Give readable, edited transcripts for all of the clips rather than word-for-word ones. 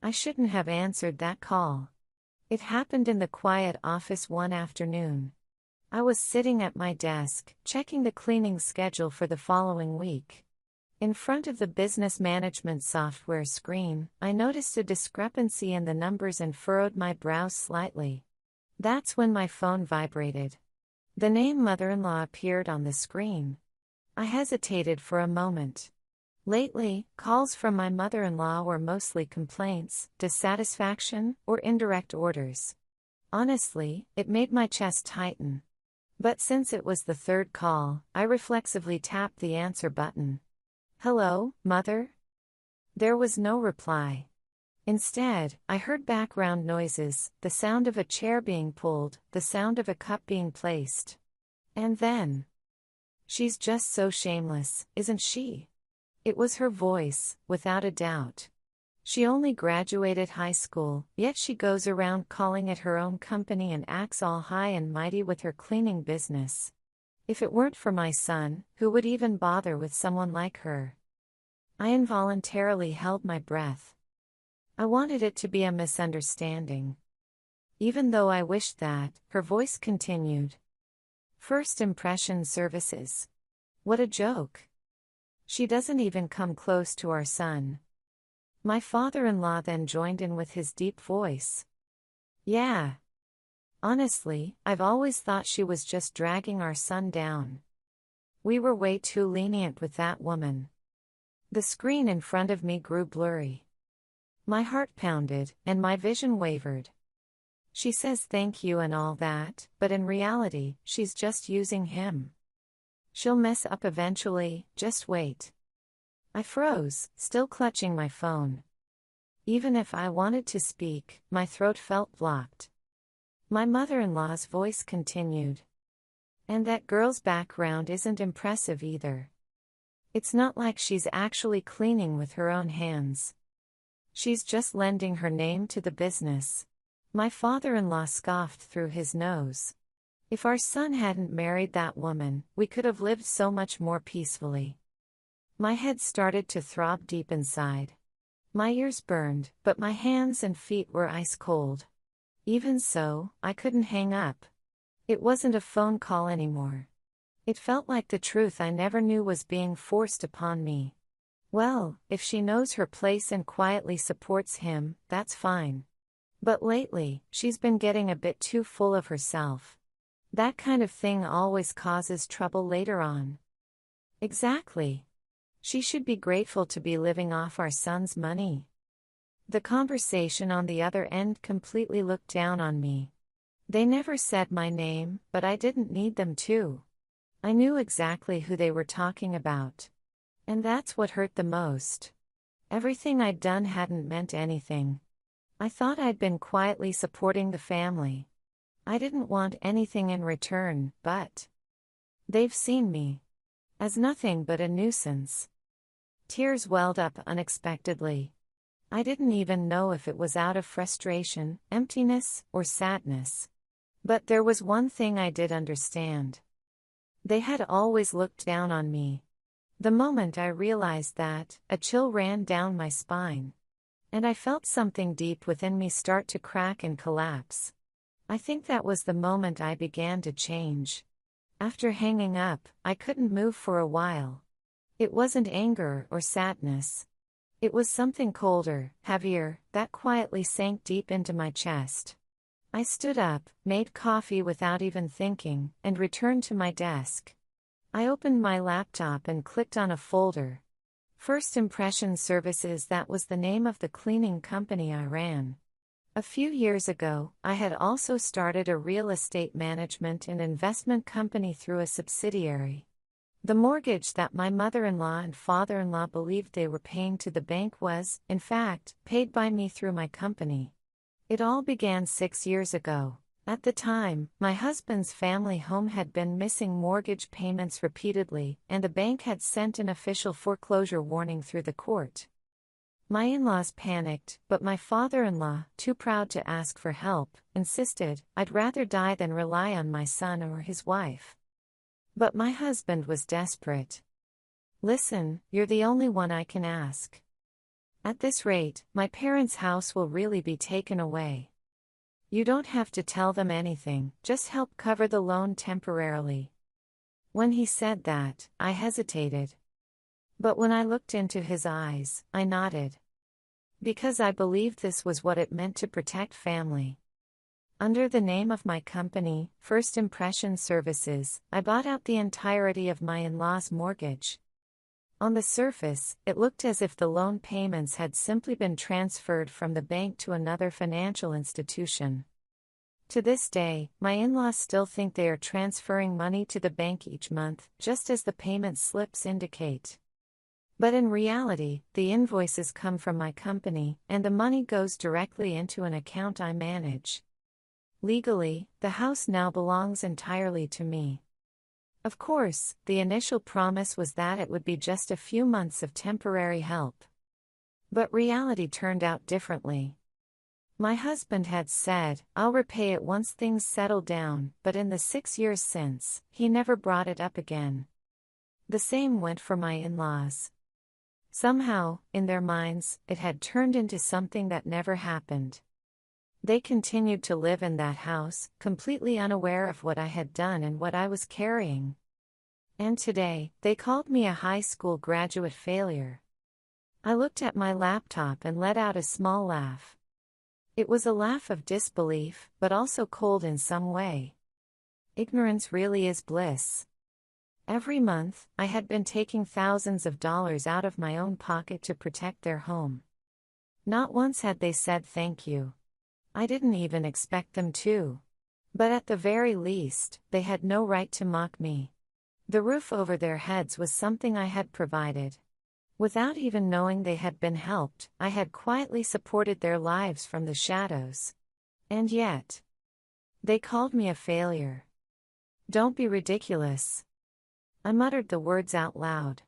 I shouldn't have answered that call. It happened in the quiet office one afternoon. I was sitting at my desk, checking the cleaning schedule for the following week. In front of the business management software screen, I noticed a discrepancy in the numbers and furrowed my brows slightly. That's when my phone vibrated. The name mother-in-law appeared on the screen. I hesitated for a moment. Lately, calls from my mother-in-law were mostly complaints, dissatisfaction, or indirect orders. Honestly, it made my chest tighten. But since it was the third call, I reflexively tapped the answer button. "Hello, Mother?" There was no reply. Instead, I heard background noises, the sound of a chair being pulled, the sound of a cup being placed. And then, "She's just so shameless, isn't she?" It was her voice, without a doubt. She only graduated high school, yet she goes around calling it her own company and acts all high and mighty with her cleaning business. If it weren't for my son, who would even bother with someone like her? I involuntarily held my breath. I wanted it to be a misunderstanding. Even though I wished that, her voice continued. "First impression services. What a joke. She doesn't even come close to our son." My father-in-law then joined in with his deep voice. "Yeah. Honestly, I've always thought she was just dragging our son down. We were way too lenient with that woman." The screen in front of me grew blurry. My heart pounded, and my vision wavered. She says thank you and all that, but in reality, she's just using him. She'll mess up eventually, just wait. I froze, still clutching my phone. Even if I wanted to speak, my throat felt blocked. My mother-in-law's voice continued. "And that girl's background isn't impressive either. It's not like she's actually cleaning with her own hands. She's just lending her name to the business." My father-in-law scoffed through his nose. "If our son hadn't married that woman, we could have lived so much more peacefully." My head started to throb deep inside. My ears burned, but my hands and feet were ice cold. Even so, I couldn't hang up. It wasn't a phone call anymore. It felt like the truth I never knew was being forced upon me. Well, if she knows her place and quietly supports him, that's fine. But lately, she's been getting a bit too full of herself. That kind of thing always causes trouble later on. Exactly. She should be grateful to be living off our son's money. The conversation on the other end completely looked down on me. They never said my name, but I didn't need them to. I knew exactly who they were talking about. And that's what hurt the most. Everything I'd done hadn't meant anything. I thought I'd been quietly supporting the family. I didn't want anything in return, but they've seen me as nothing but a nuisance. Tears welled up unexpectedly. I didn't even know if it was out of frustration, emptiness, or sadness. But there was one thing I did understand. They had always looked down on me. The moment I realized that, a chill ran down my spine. And I felt something deep within me start to crack and collapse. I think that was the moment I began to change. After hanging up, I couldn't move for a while. It wasn't anger or sadness. It was something colder, heavier, that quietly sank deep into my chest. I stood up, made coffee without even thinking, and returned to my desk. I opened my laptop and clicked on a folder. First Impression Services, that was the name of the cleaning company I ran. A few years ago, I had also started a real estate management and investment company through a subsidiary. The mortgage that my mother-in-law and father-in-law believed they were paying to the bank was, in fact, paid by me through my company. It all began 6 years ago. At the time, my husband's family home had been missing mortgage payments repeatedly, and the bank had sent an official foreclosure warning through the court. My in-laws panicked, but my father-in-law, too proud to ask for help, insisted, "I'd rather die than rely on my son or his wife." But my husband was desperate. "Listen, you're the only one I can ask. At this rate, my parents' house will really be taken away. You don't have to tell them anything, just help cover the loan temporarily. When he said that, I hesitated. But when I looked into his eyes, I nodded. Because I believed this was what it meant to protect family. Under the name of my company, First Impression Services, I bought out the entirety of my in-laws' mortgage. On the surface, it looked as if the loan payments had simply been transferred from the bank to another financial institution. To this day, my in-laws still think they are transferring money to the bank each month, just as the payment slips indicate. But in reality, the invoices come from my company, and the money goes directly into an account I manage. Legally, the house now belongs entirely to me. Of course, the initial promise was that it would be just a few months of temporary help. But reality turned out differently. My husband had said, "I'll repay it once things settle down," but in the 6 years since, he never brought it up again. The same went for my in-laws. Somehow, in their minds, it had turned into something that never happened. They continued to live in that house, completely unaware of what I had done and what I was carrying. And today, they called me a high school graduate failure. I looked at my laptop and let out a small laugh. It was a laugh of disbelief, but also cold in some way. Ignorance really is bliss. Every month, I had been taking thousands of dollars out of my own pocket to protect their home. Not once had they said thank you. I didn't even expect them to. But at the very least, they had no right to mock me. The roof over their heads was something I had provided. Without even knowing they had been helped, I had quietly supported their lives from the shadows. And yet, they called me a failure. Don't be ridiculous. I muttered the words out loud.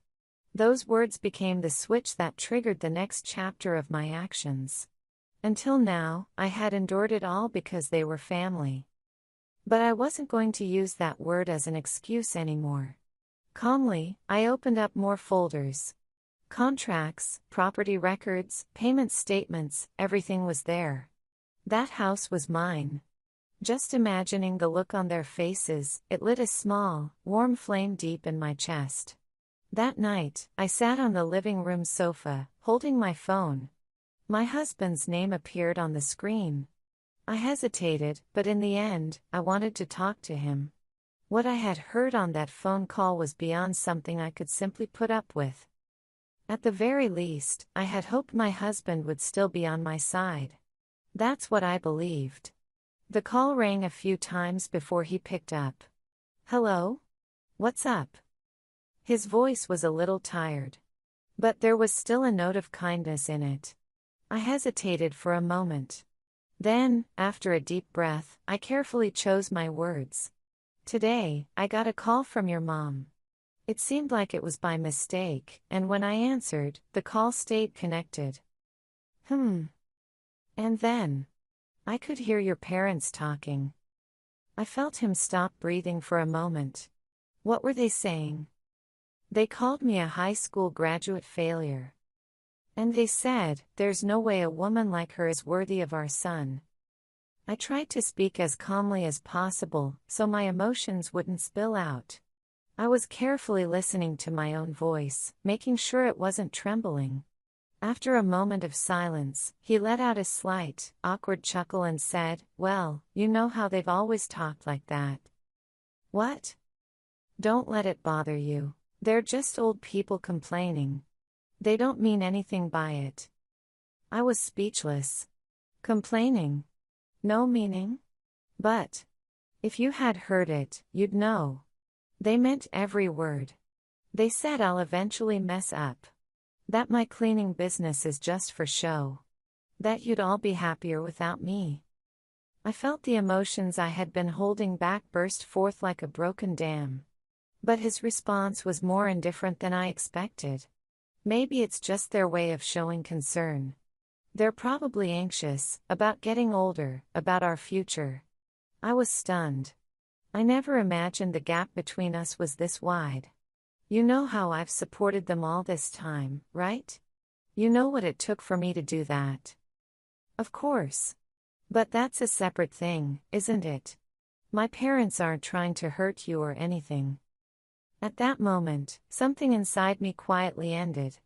Those words became the switch that triggered the next chapter of my actions. Until now, I had endured it all because they were family. But I wasn't going to use that word as an excuse anymore. Calmly, I opened up more folders. Contracts, property records, payment statements, everything was there. That house was mine. Just imagining the look on their faces, it lit a small, warm flame deep in my chest. That night, I sat on the living room sofa, holding my phone. My husband's name appeared on the screen. I hesitated, but in the end, I wanted to talk to him. What I had heard on that phone call was beyond something I could simply put up with. At the very least, I had hoped my husband would still be on my side. That's what I believed. The call rang a few times before he picked up. "Hello? What's up?" His voice was a little tired. But there was still a note of kindness in it. I hesitated for a moment. Then, after a deep breath, I carefully chose my words. "Today, I got a call from your mom." It seemed like it was by mistake, and when I answered, the call stayed connected. And then, "I could hear your parents talking." I felt him stop breathing for a moment. What were they saying? They called me a high school graduate failure. And they said, "There's no way a woman like her is worthy of our son." I tried to speak as calmly as possible, so my emotions wouldn't spill out. I was carefully listening to my own voice, making sure it wasn't trembling. After a moment of silence, he let out a slight, awkward chuckle and said, "Well, you know how they've always talked like that." "What?" "Don't let it bother you. They're just old people complaining. They don't mean anything by it." I was speechless. Complaining? No meaning? But if you had heard it, you'd know. They meant every word. They said I'll eventually mess up. That my cleaning business is just for show. That you'd all be happier without me. I felt the emotions I had been holding back burst forth like a broken dam. But his response was more indifferent than I expected. Maybe it's just their way of showing concern. They're probably anxious, about getting older, about our future. I was stunned. I never imagined the gap between us was this wide. "You know how I've supported them all this time, right? You know what it took for me to do that. Of course. But that's a separate thing, isn't it? My parents aren't trying to hurt you or anything. At that moment, something inside me quietly ended.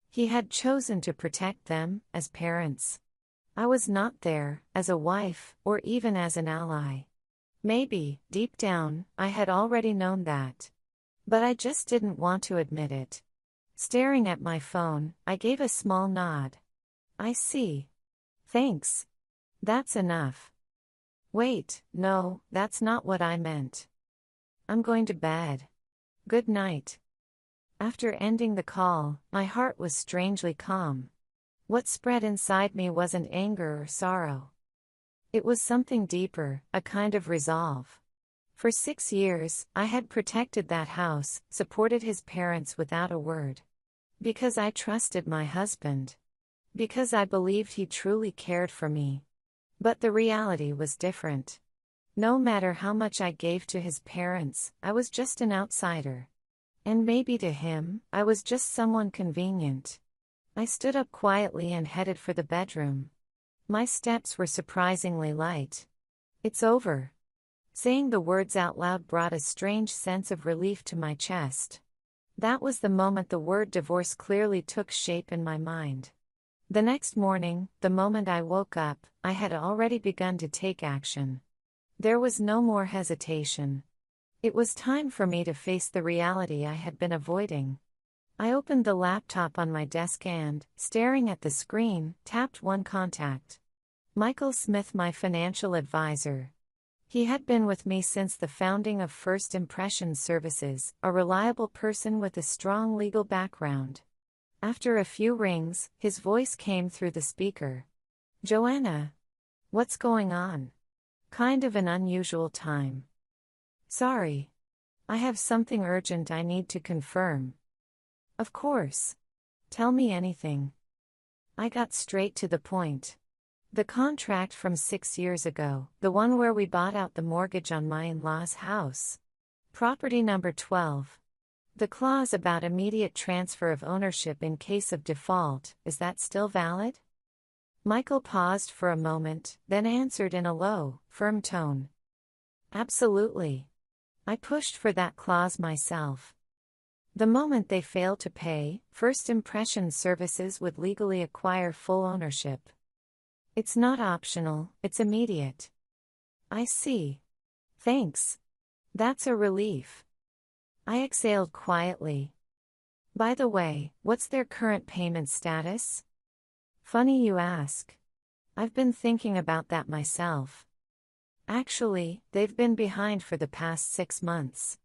He had chosen to protect them, as parents. I was not there, as a wife, or even as an ally. Maybe, deep down, I had already known that. But I just didn't want to admit it. Staring at my phone, I gave a small nod. I see. Thanks. That's enough. Wait, no, that's not what I meant. I'm going to bed. Good night. After ending the call, my heart was strangely calm. What spread inside me wasn't anger or sorrow. It was something deeper, a kind of resolve. For 6 years, I had protected that house, supported his parents without a word. Because I trusted my husband. Because I believed he truly cared for me. But the reality was different. No matter how much I gave to his parents, I was just an outsider. And maybe to him, I was just someone convenient. I stood up quietly and headed for the bedroom. My steps were surprisingly light. It's over. Saying the words out loud brought a strange sense of relief to my chest. That was the moment the word divorce clearly took shape in my mind. The next morning, the moment I woke up, I had already begun to take action. There was no more hesitation. It was time for me to face the reality I had been avoiding. I opened the laptop on my desk and, staring at the screen, tapped one contact. Michael Smith, my financial advisor. He had been with me since the founding of First Impression Services, a reliable person with a strong legal background. After a few rings, his voice came through the speaker. Joanna. What's going on? Kind of an unusual time. Sorry. I have something urgent I need to confirm. Of course. Tell me anything. I got straight to the point. The contract from 6 years ago, the one where we bought out the mortgage on my in-laws' house. Property number 12. The clause about immediate transfer of ownership in case of default, is that still valid? Michael paused for a moment, then answered in a low, firm tone. Absolutely. I pushed for that clause myself. The moment they fail to pay, First Impression Services would legally acquire full ownership. It's not optional, it's immediate. I see. Thanks. That's a relief. I exhaled quietly. By the way, what's their current payment status? Funny you ask. I've been thinking about that myself. Actually, they've been behind for the past 6 months.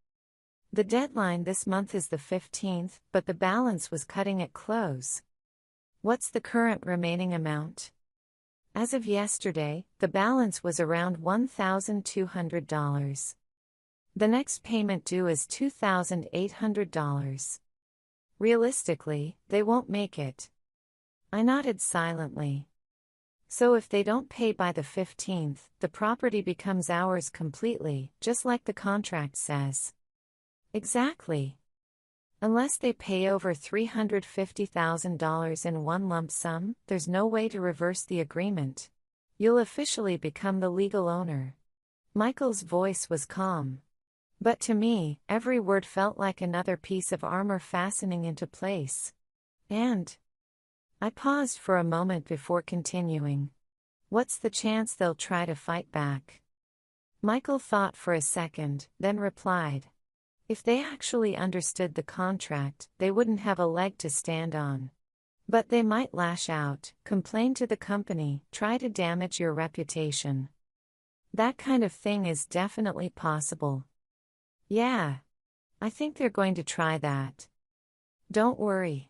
The deadline this month is the 15th, but the balance was cutting it close. What's the current remaining amount? As of yesterday, the balance was around $1,200. The next payment due is $2,800. Realistically, they won't make it. I nodded silently. So if they don't pay by the 15th, the property becomes ours completely, just like the contract says. Exactly. Unless they pay over $350,000 in one lump sum, there's no way to reverse the agreement. You'll officially become the legal owner. Michael's voice was calm. But to me, every word felt like another piece of armor fastening into place. And I paused for a moment before continuing. What's the chance they'll try to fight back? Michael thought for a second, then replied. If they actually understood the contract, they wouldn't have a leg to stand on. But they might lash out, complain to the company, try to damage your reputation. That kind of thing is definitely possible. Yeah. I think they're going to try that. Don't worry.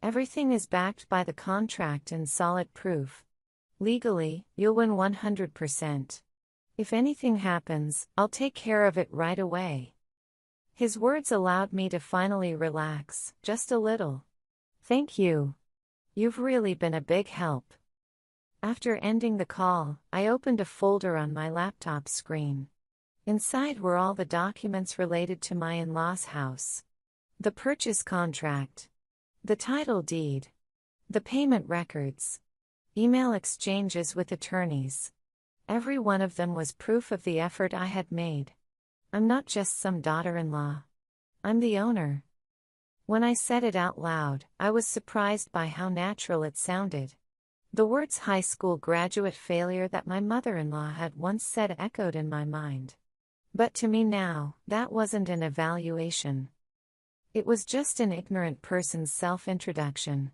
Everything is backed by the contract and solid proof. Legally, you'll win 100%. If anything happens, I'll take care of it right away. His words allowed me to finally relax, just a little. Thank you. You've really been a big help. After ending the call, I opened a folder on my laptop screen. Inside were all the documents related to my in-laws' house. The purchase contract. The title deed. The payment records. Email exchanges with attorneys. Every one of them was proof of the effort I had made. I'm not just some daughter-in-law. I'm the owner. When I said it out loud, I was surprised by how natural it sounded. The words high school graduate failure that my mother-in-law had once said echoed in my mind. But to me now, that wasn't an evaluation. It was just an ignorant person's self-introduction.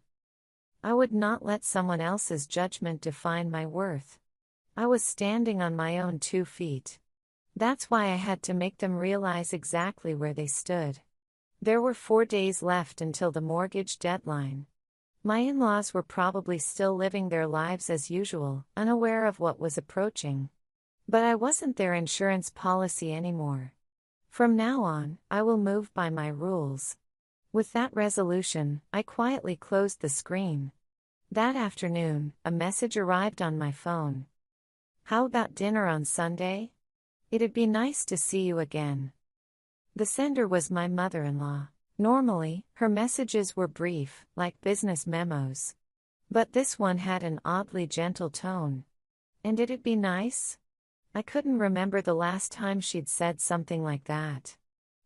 I would not let someone else's judgment define my worth. I was standing on my own 2 feet. That's why I had to make them realize exactly where they stood. There were 4 days left until the mortgage deadline. My in-laws were probably still living their lives as usual, unaware of what was approaching. But I wasn't their insurance policy anymore. From now on, I will move by my rules. With that resolution, I quietly closed the screen. That afternoon, a message arrived on my phone. How about dinner on Sunday? It'd be nice to see you again. The sender was my mother-in-law. Normally, her messages were brief, like business memos. But this one had an oddly gentle tone. And it'd be nice? I couldn't remember the last time she'd said something like that.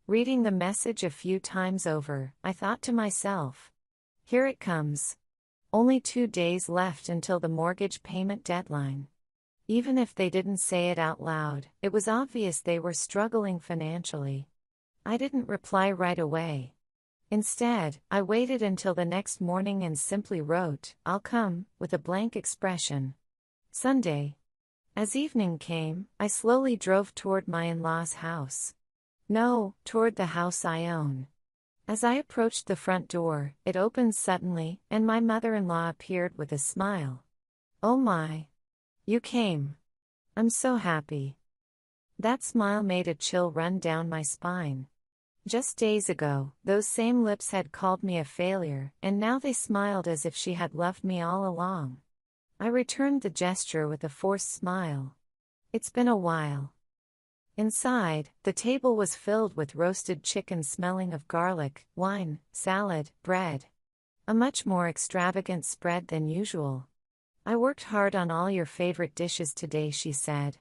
Reading the message a few times over, I thought to myself, here it comes. Only 2 days left until the mortgage payment deadline. Even if they didn't say it out loud, it was obvious they were struggling financially. I didn't reply right away. Instead, I waited until the next morning and simply wrote, "I'll come," with a blank expression. Sunday. As evening came, I slowly drove toward my in-laws' house. No, toward the house I own. As I approached the front door, it opened suddenly, and my mother-in-law appeared with a smile. "Oh my. You came. I'm so happy." That smile made a chill run down my spine. Just days ago, those same lips had called me a failure, and now they smiled as if she had loved me all along. I returned the gesture with a forced smile. It's been a while. Inside, the table was filled with roasted chicken smelling of garlic, wine, salad, bread. A much more extravagant spread than usual. "I worked hard on all your favorite dishes today," she said.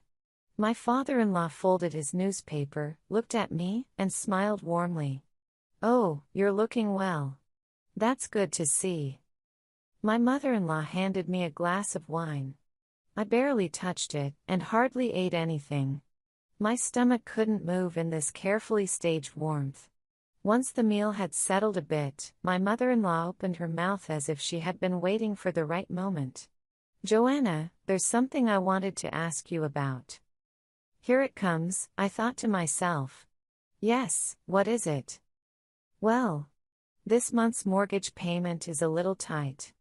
My father-in-law folded his newspaper, looked at me, and smiled warmly. "Oh, you're looking well. That's good to see." My mother-in-law handed me a glass of wine. I barely touched it, and hardly ate anything. My stomach couldn't move in this carefully staged warmth. Once the meal had settled a bit, my mother-in-law opened her mouth as if she had been waiting for the right moment. "Joanna, there's something I wanted to ask you about." Here it comes, I thought to myself. Yes, what is it? Well, this month's mortgage payment is a little tight.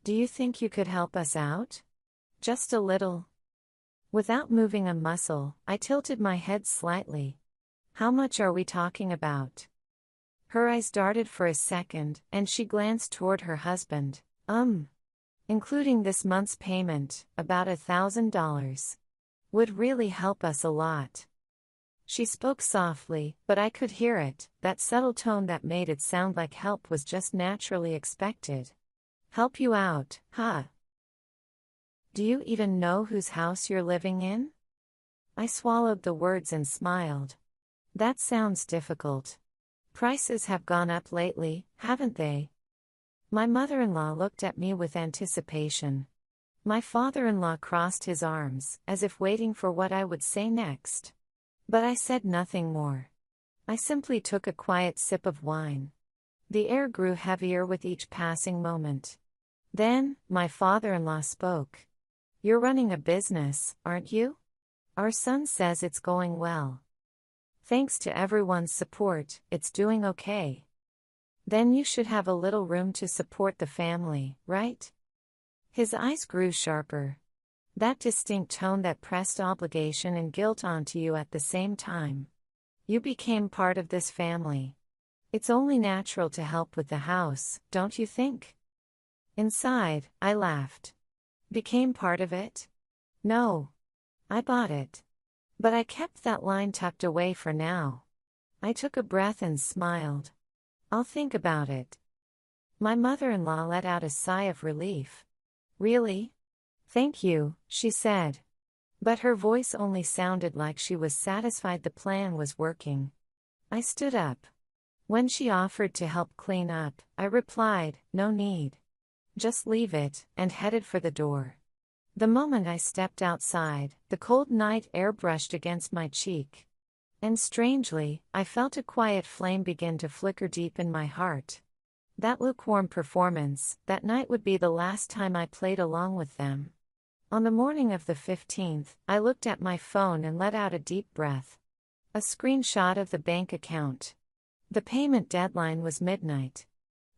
Do you think you could help us out? Just a little. Without moving a muscle, I tilted my head slightly. How much are we talking about? Her eyes darted for a second, and she glanced toward her husband. Including this month's payment, about $1,000. Would really help us a lot. She spoke softly, but I could hear it, that subtle tone that made it sound like help was just naturally expected. Help you out, huh? Do you even know whose house you're living in? I swallowed the words and smiled. That sounds difficult. Prices have gone up lately, haven't they? My mother-in-law looked at me with anticipation. My father-in-law crossed his arms, as if waiting for what I would say next. But I said nothing more. I simply took a quiet sip of wine. The air grew heavier with each passing moment. Then, my father-in-law spoke. "You're running a business, aren't you? Our son says it's going well. Thanks to everyone's support, it's doing okay. Then you should have a little room to support the family, right?" His eyes grew sharper. That distinct tone that pressed obligation and guilt onto you at the same time. You became part of this family. It's only natural to help with the house, don't you think? Inside, I laughed. Became part of it? No. I bought it. But I kept that line tucked away for now. I took a breath and smiled. I'll think about it. My mother-in-law let out a sigh of relief. Really? Thank you, she said. But her voice only sounded like she was satisfied the plan was working. I stood up. When she offered to help clean up, I replied, no need. Just leave it, and headed for the door. The moment I stepped outside, the cold night air brushed against my cheek. And strangely, I felt a quiet flame begin to flicker deep in my heart. That lukewarm performance, that night would be the last time I played along with them. On the morning of the 15th, I looked at my phone and let out a deep breath. A screenshot of the bank account. The payment deadline was midnight.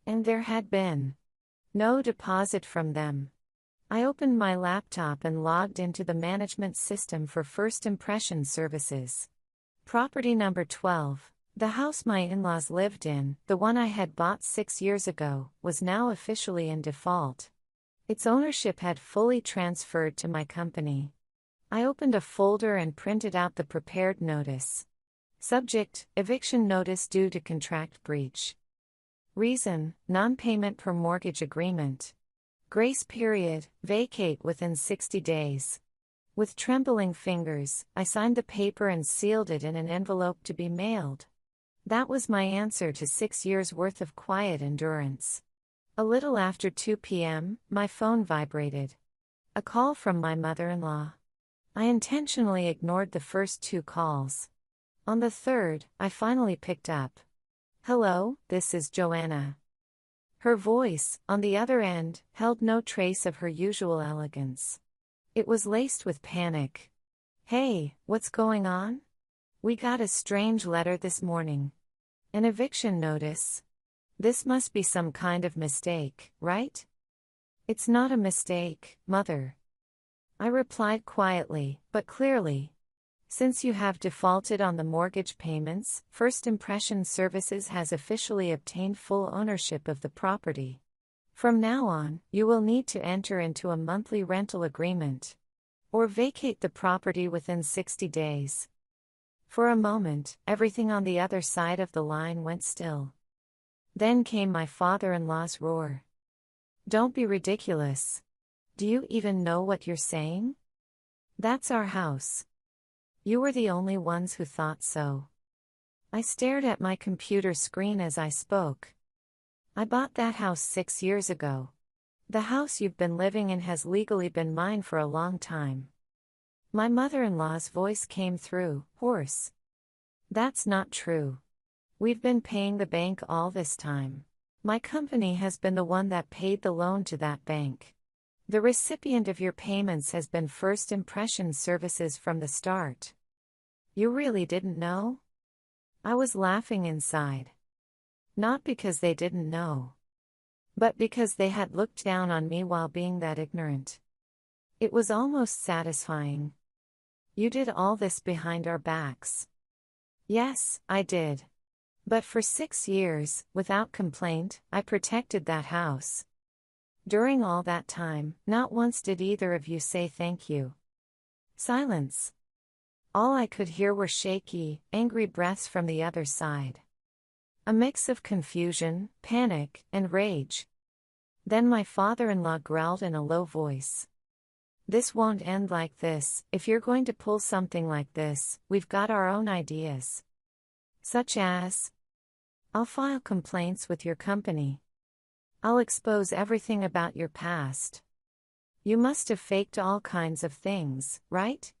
And there had been no deposit from them. I opened my laptop and logged into the management system for first impression services. Property number 12, the house my in-laws lived in, the one I had bought 6 years ago, was now officially in default. Its ownership had fully transferred to my company. I opened a folder and printed out the prepared notice. Subject: eviction notice due to contract breach. Reason: non-payment per mortgage agreement. Grace period: vacate within 60 days. With trembling fingers, I signed the paper and sealed it in an envelope to be mailed. That was my answer to 6 years' worth of quiet endurance. A little after 2 p.m., my phone vibrated. A call from my mother-in-law. I intentionally ignored the first 2 calls. On the third, I finally picked up. Hello, this is Joanna. Her voice, on the other end, held no trace of her usual elegance. It was laced with panic. Hey, what's going on? We got a strange letter this morning. An eviction notice. This must be some kind of mistake, right? It's not a mistake, Mother. I replied quietly, but clearly. Since you have defaulted on the mortgage payments, First Impression Services has officially obtained full ownership of the property. From now on, you will need to enter into a monthly rental agreement. Or vacate the property within 60 days. For a moment, everything on the other side of the line went still. Then came my father-in-law's roar. Don't be ridiculous. Do you even know what you're saying? That's our house. You were the only ones who thought so. I stared at my computer screen as I spoke. I bought that house 6 years ago. The house you've been living in has legally been mine for a long time. My mother-in-law's voice came through, hoarse. That's not true. We've been paying the bank all this time. My company has been the one that paid the loan to that bank. The recipient of your payments has been First Impression Services from the start. You really didn't know? I was laughing inside. Not because they didn't know, but because they had looked down on me while being that ignorant. It was almost satisfying. You did all this behind our backs. Yes, I did. But for 6 years, without complaint, I protected that house. During all that time, not once did either of you say thank you. Silence. All I could hear were shaky, angry breaths from the other side. A mix of confusion, panic, and rage. Then my father-in-law growled in a low voice. This won't end like this. If you're going to pull something like this, we've got our own ideas. Such as, I'll file complaints with your company. I'll expose everything about your past. You must have faked all kinds of things, right?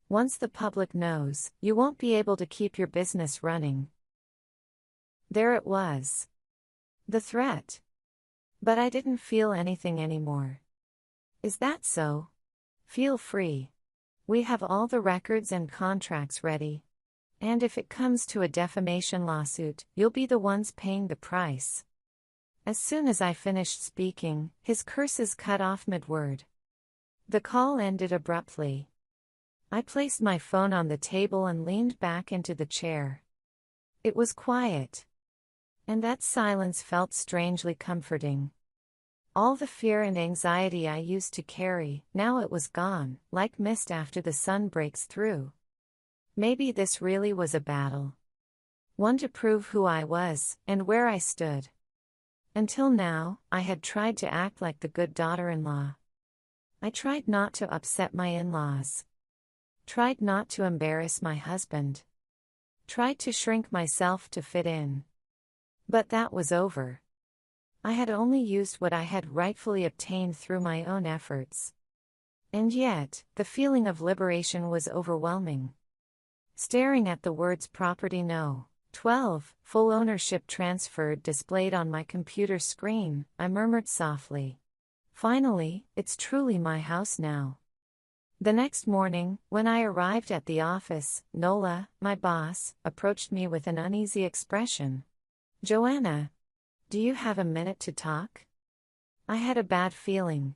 Once the public knows, you won't be able to keep your business running. There it was. The threat. But I didn't feel anything anymore. Is that so? Feel free. We have all the records and contracts ready. And if it comes to a defamation lawsuit, you'll be the ones paying the price. As soon as I finished speaking, his curses cut off mid-word. The call ended abruptly. I placed my phone on the table and leaned back into the chair. It was quiet. And that silence felt strangely comforting. All the fear and anxiety I used to carry, now it was gone, like mist after the sun breaks through. Maybe this really was a battle. One to prove who I was, and where I stood. Until now, I had tried to act like the good daughter-in-law. I tried not to upset my in-laws. Tried not to embarrass my husband. Tried to shrink myself to fit in. But that was over. I had only used what I had rightfully obtained through my own efforts. And yet, the feeling of liberation was overwhelming. Staring at the words property no. 12, full ownership transferred displayed on my computer screen, I murmured softly. Finally, it's truly my house now. The next morning, when I arrived at the office, Nola, my boss, approached me with an uneasy expression. Joanna, do you have a minute to talk? I had a bad feeling.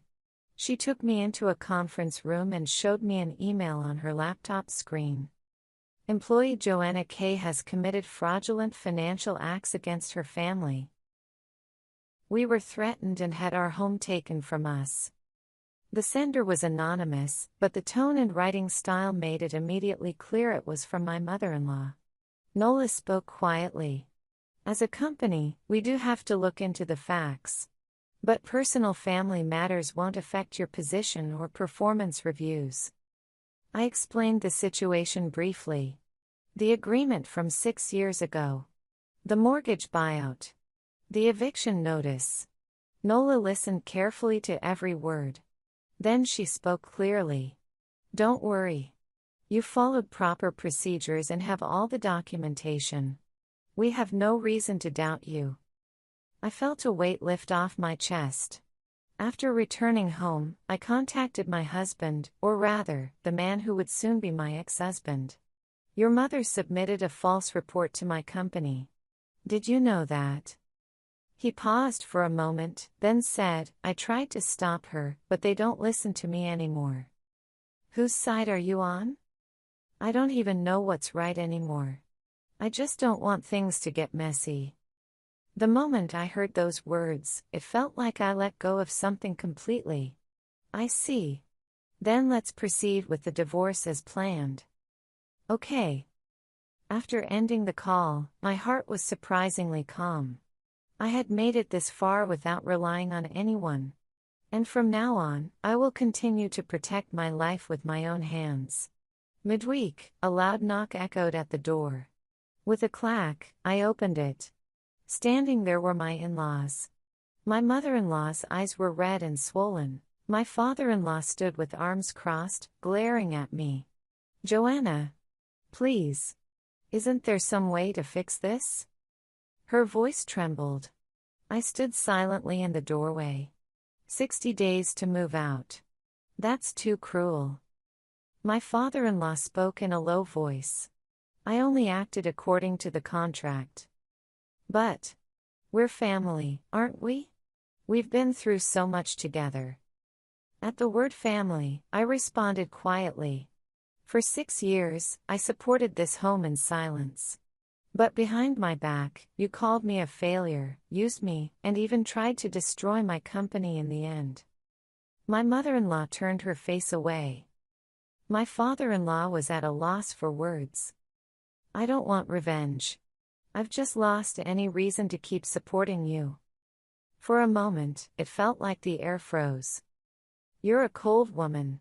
She took me into a conference room and showed me an email on her laptop screen. Employee Joanna K. has committed fraudulent financial acts against her family. We were threatened and had our home taken from us. The sender was anonymous, but the tone and writing style made it immediately clear it was from my mother-in-law. Nola spoke quietly. As a company, we do have to look into the facts. But personal family matters won't affect your position or performance reviews. I explained the situation briefly. The agreement from 6 years ago. The mortgage buyout. The eviction notice. Nola listened carefully to every word. Then she spoke clearly. Don't worry. You followed proper procedures and have all the documentation. We have no reason to doubt you. I felt a weight lift off my chest. After returning home, I contacted my husband, or rather, the man who would soon be my ex-husband. Your mother submitted a false report to my company. Did you know that? He paused for a moment, then said, I tried to stop her, but they don't listen to me anymore. Whose side are you on? I don't even know what's right anymore. I just don't want things to get messy. The moment I heard those words, it felt like I let go of something completely. I see. Then let's proceed with the divorce as planned. Okay. After ending the call, my heart was surprisingly calm. I had made it this far without relying on anyone. And from now on, I will continue to protect my life with my own hands. Midweek, a loud knock echoed at the door. With a clack, I opened it. Standing there were my in-laws. My mother-in-law's eyes were red and swollen. My father-in-law stood with arms crossed, glaring at me. Joanna. Please. Isn't there some way to fix this? Her voice trembled. I stood silently in the doorway. 60 days to move out. That's too cruel. My father-in-law spoke in a low voice. I only acted according to the contract. But we're family, aren't we? We've been through so much together. At the word family, I responded quietly. For 6 years, I supported this home in silence. But behind my back, you called me a failure, used me, and even tried to destroy my company in the end. My mother-in-law turned her face away. My father-in-law was at a loss for words. I don't want revenge. I've just lost any reason to keep supporting you. For a moment, it felt like the air froze. You're a cold woman.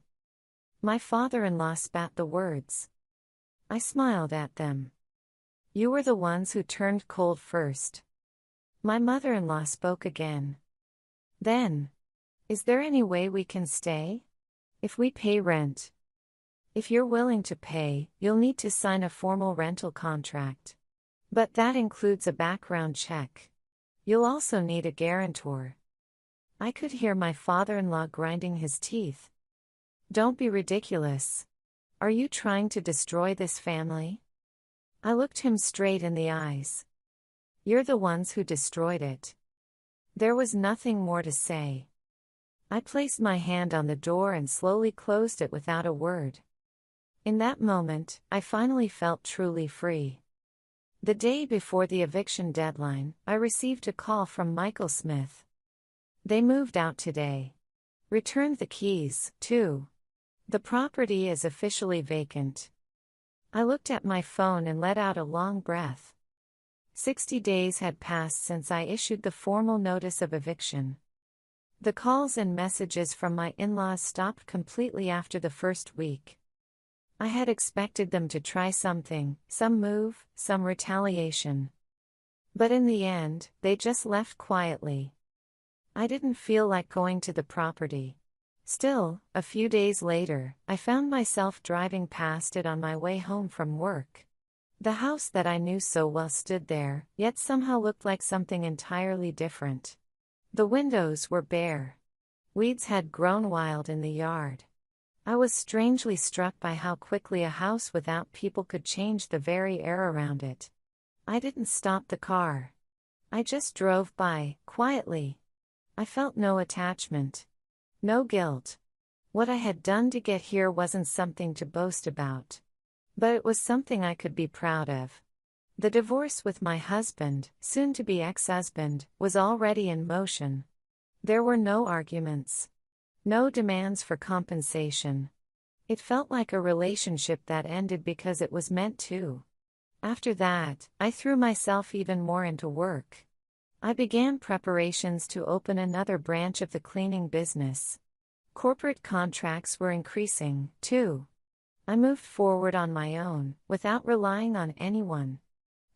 My father-in-law spat the words. I smiled at them. You were the ones who turned cold first. My mother-in-law spoke again. Then, is there any way we can stay? If we pay rent. If you're willing to pay, you'll need to sign a formal rental contract. But that includes a background check. You'll also need a guarantor. I could hear my father-in-law grinding his teeth. Don't be ridiculous. Are you trying to destroy this family? I looked him straight in the eyes. You're the ones who destroyed it. There was nothing more to say. I placed my hand on the door and slowly closed it without a word. In that moment, I finally felt truly free. The day before the eviction deadline, I received a call from Michael Smith. They moved out today. Returned the keys, too. The property is officially vacant. I looked at my phone and let out a long breath. 60 days had passed since I issued the formal notice of eviction. The calls and messages from my in-laws stopped completely after the first week. I had expected them to try something, some move, some retaliation. But in the end, they just left quietly. I didn't feel like going to the property. Still, a few days later, I found myself driving past it on my way home from work. The house that I knew so well stood there, yet somehow looked like something entirely different. The windows were bare. Weeds had grown wild in the yard. I was strangely struck by how quickly a house without people could change the very air around it. I didn't stop the car. I just drove by, quietly. I felt no attachment. No guilt. What I had done to get here wasn't something to boast about. But it was something I could be proud of. The divorce with my husband, soon-to-be ex-husband, was already in motion. There were no arguments. No demands for compensation. It felt like a relationship that ended because it was meant to. After that, I threw myself even more into work. I began preparations to open another branch of the cleaning business. Corporate contracts were increasing, too. I moved forward on my own, without relying on anyone.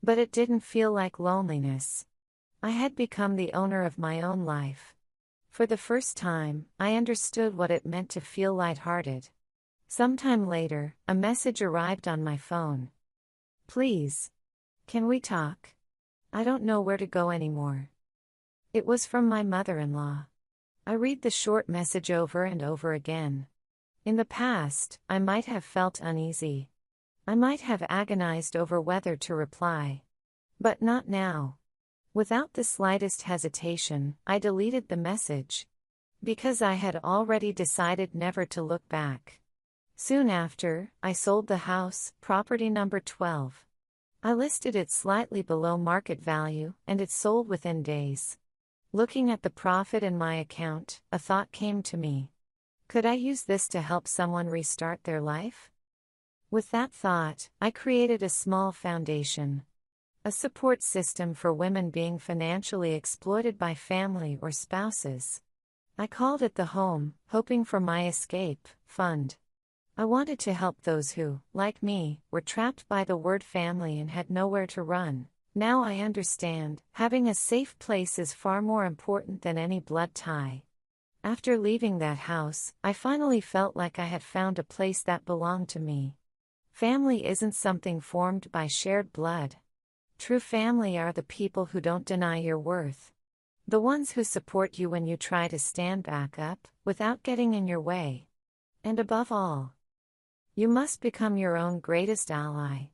But it didn't feel like loneliness. I had become the owner of my own life. For the first time, I understood what it meant to feel lighthearted. Sometime later, a message arrived on my phone. "Please. Can we talk? I don't know where to go anymore." It was from my mother-in-law. I read the short message over and over again. In the past, I might have felt uneasy. I might have agonized over whether to reply. But not now. Without the slightest hesitation, I deleted the message. Because I had already decided never to look back. Soon after, I sold the house, property number 12. I listed it slightly below market value, and it sold within days. Looking at the profit in my account, a thought came to me. Could I use this to help someone restart their life? With that thought, I created a small foundation. A support system for women being financially exploited by family or spouses. I called it the Home, hoping for my escape fund. I wanted to help those who, like me, were trapped by the word family and had nowhere to run. Now I understand, having a safe place is far more important than any blood tie. After leaving that house, I finally felt like I had found a place that belonged to me. Family isn't something formed by shared blood. True family are the people who don't deny your worth. The ones who support you when you try to stand back up, without getting in your way. And above all, you must become your own greatest ally.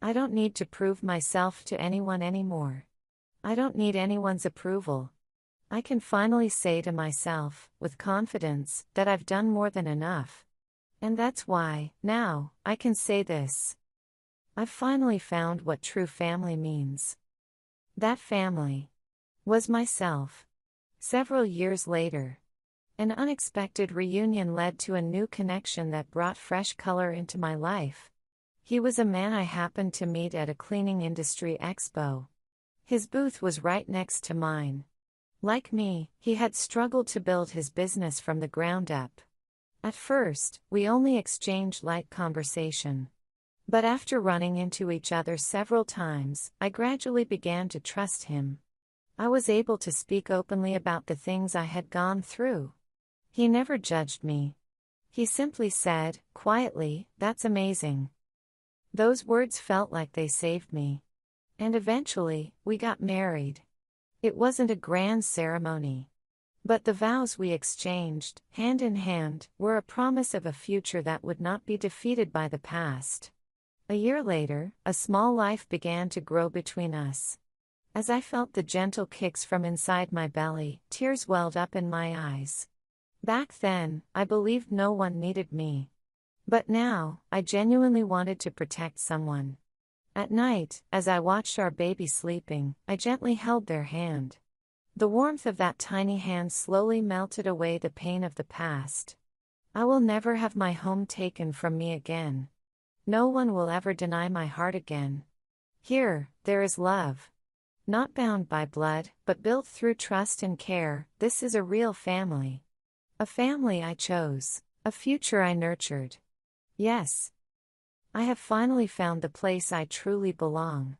I don't need to prove myself to anyone anymore. I don't need anyone's approval. I can finally say to myself, with confidence, that I've done more than enough. And that's why, now, I can say this. I've finally found what true family means. That family was myself. Several years later, an unexpected reunion led to a new connection that brought fresh color into my life. He was a man I happened to meet at a cleaning industry expo. His booth was right next to mine. Like me, he had struggled to build his business from the ground up. At first, we only exchanged light conversation. But after running into each other several times, I gradually began to trust him. I was able to speak openly about the things I had gone through. He never judged me. He simply said, quietly, "That's amazing." Those words felt like they saved me. And eventually, we got married. It wasn't a grand ceremony. But the vows we exchanged, hand in hand, were a promise of a future that would not be defeated by the past. A year later, a small life began to grow between us. As I felt the gentle kicks from inside my belly, tears welled up in my eyes. Back then, I believed no one needed me. But now, I genuinely wanted to protect someone. At night, as I watched our baby sleeping, I gently held their hand. The warmth of that tiny hand slowly melted away the pain of the past. I will never have my home taken from me again. No one will ever deny my heart again. Here, there is love. Not bound by blood, but built through trust and care. This is a real family. A family I chose. A future I nurtured. Yes. I have finally found the place I truly belong.